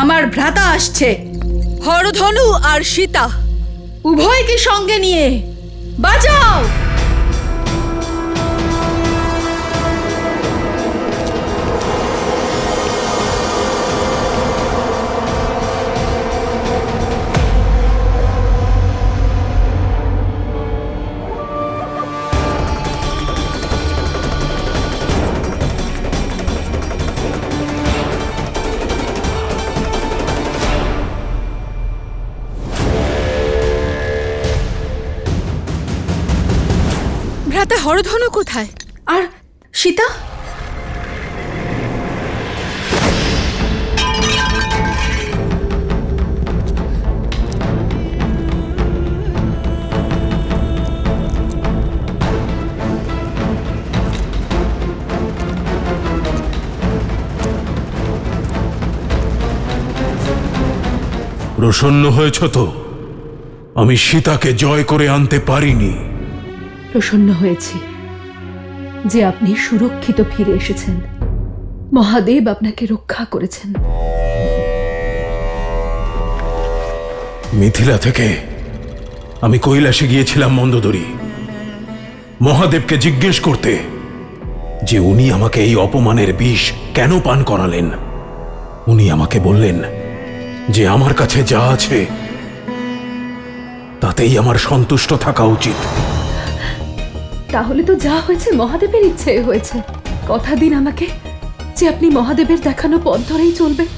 আমার ভ্রাতা আসছে। হরধনু আর সীতা উভয়কে সঙ্গে নিয়ে বাঁচাও। ভ্রাতা হরধনু কোথায়? আর সীতা? প্রসন্ন হয়েছ তো? আমি সীতাকে জয় করে আনতে পারিনি। প্রসন্ন হয়েছি যে আপনি সুরক্ষিত ফিরে এসেছেন। মহাদেব আপনাকে রক্ষা করেছেন। মিথিলা থেকে আমি কৈলাসে গিয়েছিলাম মন্দোদরী, মহাদেবকে জিজ্ঞেস করতে যে উনি আমাকে এই অপমানের বিষ কেন পান করালেন। উনি আমাকে বললেন যে আমার কাছে যা আছে তাতেই আমার সন্তুষ্ট থাকা উচিত। তাহলে তো যা হয়েছে মহাদেবের ইচ্ছে হয়েছে। কথা দিন আমাকে যে আপনি মহাদেবের দেখানো পথ ধরেই চলবেন।